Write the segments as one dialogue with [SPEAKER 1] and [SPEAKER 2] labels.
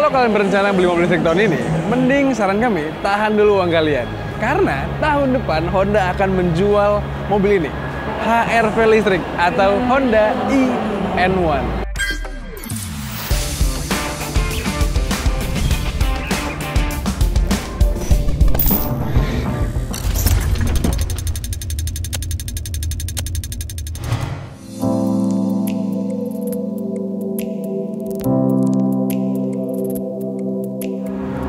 [SPEAKER 1] Kalau kalian berencana beli mobil listrik tahun ini, mending saran kami tahan dulu uang kalian. Karena tahun depan Honda akan menjual mobil ini, HR-V listrik atau Honda eN1.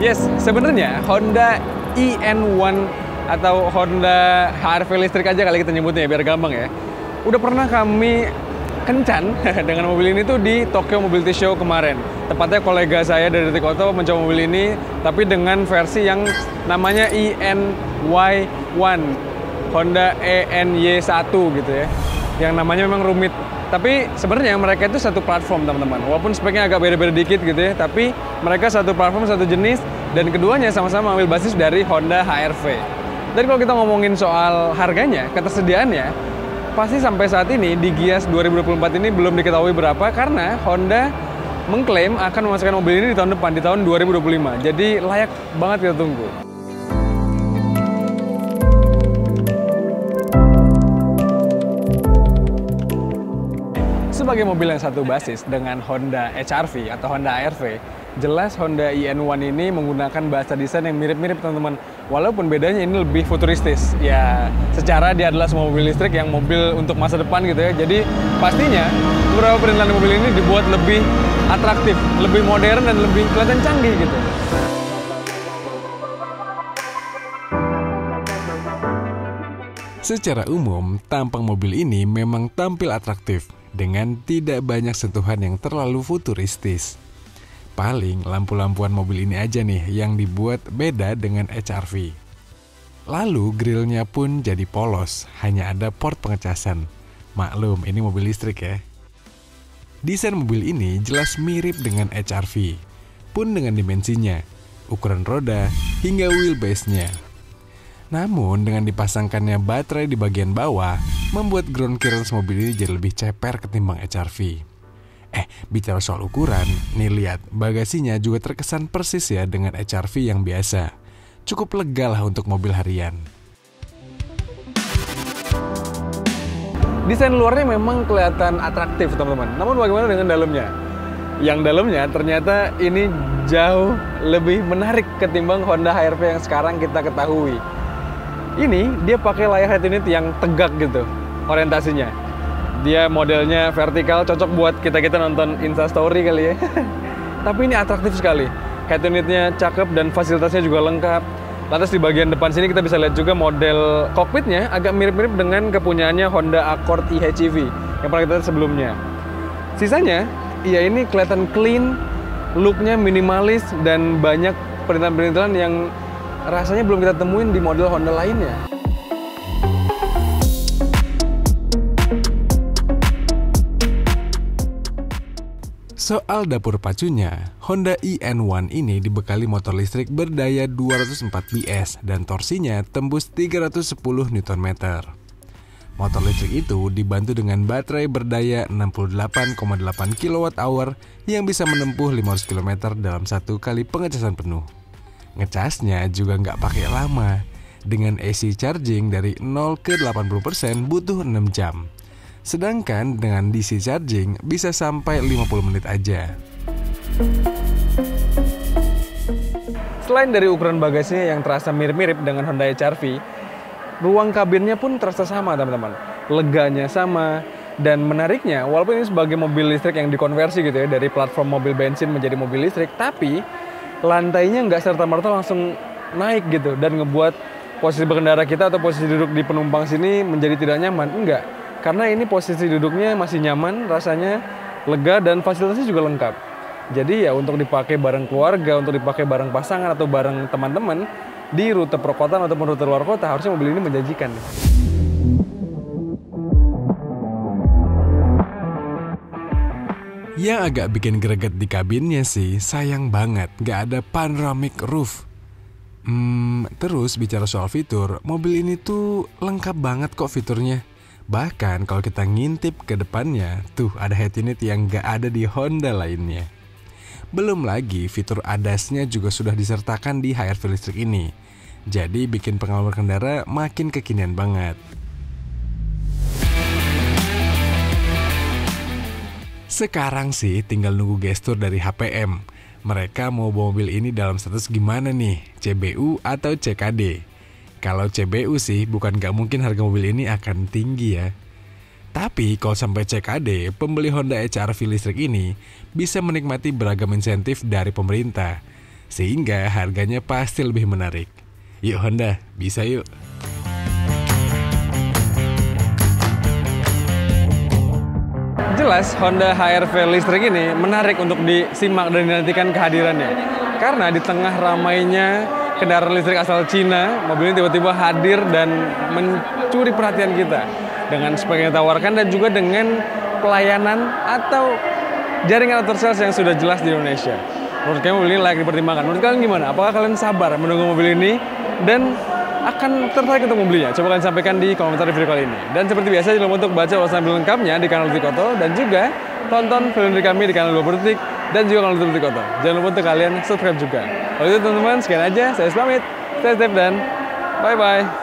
[SPEAKER 1] Yes, sebenarnya Honda eN1 atau Honda HR-V listrik aja kali kita nyebutnya ya, biar gampang ya. Udah pernah kami kencan dengan mobil ini tuh di Tokyo Mobility Show kemarin. Tepatnya kolega saya dari Detik Auto mencoba mobil ini, tapi dengan versi yang namanya eNY1, Honda eNY1 gitu ya. Yang namanya memang rumit. Tapi sebenarnya mereka itu satu platform teman-teman. Walaupun speknya agak beda-beda dikit gitu ya, tapi mereka satu platform, satu jenis, dan keduanya sama-sama ambil basis dari Honda HR-V. Dan kalau kita ngomongin soal harganya, ketersediaannya, pasti sampai saat ini di Gias 2024 ini belum diketahui berapa, karena Honda mengklaim akan memasukkan mobil ini di tahun depan, di tahun 2025. Jadi layak banget kita tunggu. Sebagai mobil yang satu basis dengan Honda HR-V atau Honda HR-V, jelas Honda eN1 ini menggunakan bahasa desain yang mirip-mirip teman-teman. Walaupun bedanya ini lebih futuristis. Ya, secara dia adalah semua mobil listrik yang mobil untuk masa depan gitu ya. Jadi pastinya beberapa perintilan mobil ini dibuat lebih atraktif, lebih modern dan lebih kelihatan canggih gitu.
[SPEAKER 2] Secara umum, tampang mobil ini memang tampil atraktif dengan tidak banyak sentuhan yang terlalu futuristis. Paling lampu-lampuan mobil ini aja nih yang dibuat beda dengan HR-V. Lalu grillnya pun jadi polos, hanya ada port pengecasan. Maklum, ini mobil listrik ya. Desain mobil ini jelas mirip dengan HR-V, pun dengan dimensinya, ukuran roda, hingga wheelbase-nya. Namun dengan dipasangkannya baterai di bagian bawah, membuat ground clearance mobil ini jadi lebih ceper ketimbang HR-V. Bicara soal ukuran, nih lihat, bagasinya juga terkesan persis ya dengan HR-V yang biasa. Cukup lega lah untuk mobil harian.
[SPEAKER 1] Desain luarnya memang kelihatan atraktif teman-teman. Namun bagaimana dengan dalamnya? Yang dalamnya ternyata ini jauh lebih menarik ketimbang Honda HR-V yang sekarang kita ketahui. Ini dia pakai layar head unit yang tegak gitu orientasinya. Dia modelnya vertikal, cocok buat kita-kita nonton Instastory kali ya. Tapi ini atraktif sekali. Head unitnya cakep dan fasilitasnya juga lengkap. Lantas di bagian depan sini kita bisa lihat juga model kokpitnya agak mirip-mirip dengan kepunyaannya Honda Accord eHEV yang pernah kita lihat sebelumnya. Sisanya, ya ini kelihatan clean, looknya minimalis, dan banyak perintilan-perintilan yang rasanya belum kita temuin di model Honda lainnya.
[SPEAKER 2] Soal dapur pacunya, Honda eN1 ini dibekali motor listrik berdaya 204 PS dan torsinya tembus 310 Nm. Motor listrik itu dibantu dengan baterai berdaya 68,8 kWh yang bisa menempuh 500 km dalam satu kali pengecasan penuh. Ngecasnya juga nggak pakai lama. Dengan AC charging dari 0 ke 80% butuh 6 jam. Sedangkan dengan DC charging bisa sampai 50 menit aja.
[SPEAKER 1] Selain dari ukuran bagasinya yang terasa mirip-mirip dengan Honda HR-V, ruang kabinnya pun terasa sama teman-teman. Leganya sama, dan menariknya walaupun ini sebagai mobil listrik yang dikonversi gitu ya dari platform mobil bensin menjadi mobil listrik, tapi lantainya nggak serta-merta langsung naik gitu dan ngebuat posisi berkendara kita atau posisi duduk di penumpang sini menjadi tidak nyaman. Enggak, karena ini posisi duduknya masih nyaman, rasanya lega dan fasilitasnya juga lengkap. Jadi ya untuk dipakai bareng keluarga, untuk dipakai bareng pasangan atau bareng teman-teman di rute perkotaan ataupun rute luar kota, harusnya mobil ini menjanjikan.
[SPEAKER 2] Yang agak bikin greget di kabinnya sih, sayang banget gak ada panoramic roof. Terus bicara soal fitur, mobil ini tuh lengkap banget kok fiturnya. Bahkan kalau kita ngintip ke depannya, tuh ada head unit yang gak ada di Honda lainnya. Belum lagi fitur ADAS-nya juga sudah disertakan di HR-V listrik ini. Jadi bikin pengalaman berkendara makin kekinian banget. Sekarang sih tinggal nunggu gestur dari HPM. Mereka mau bawa mobil ini dalam status gimana nih? CBU atau CKD? Kalau CBU sih bukan gak mungkin harga mobil ini akan tinggi ya. Tapi kalau sampai CKD, pembeli Honda HR-V listrik ini bisa menikmati beragam insentif dari pemerintah. Sehingga harganya pasti lebih menarik. Yuk Honda, bisa yuk!
[SPEAKER 1] Jelas Honda HR-V listrik ini menarik untuk disimak dan dinantikan kehadirannya. Karena di tengah ramainya kendaraan listrik asal Cina, mobil ini tiba-tiba hadir dan mencuri perhatian kita dengan spek yang ditawarkan dan juga dengan pelayanan atau jaringan after sales yang sudah jelas di Indonesia. Menurut kalian mobil ini layak dipertimbangkan. Menurut kalian gimana? Apakah kalian sabar menunggu mobil ini dan akan tertarik untuk membelinya? Coba kalian sampaikan di komentar di video kali ini. Dan seperti biasa, jangan lupa untuk baca ulasan film lengkapnya di kanal Detik.auto dan juga tonton film dari kami di kanal 20 Detik dan juga kanal Detik.auto. Jangan lupa untuk kalian subscribe juga. Kalau itu teman-teman, sekian aja. Saya pamit. Stay safe dan bye-bye.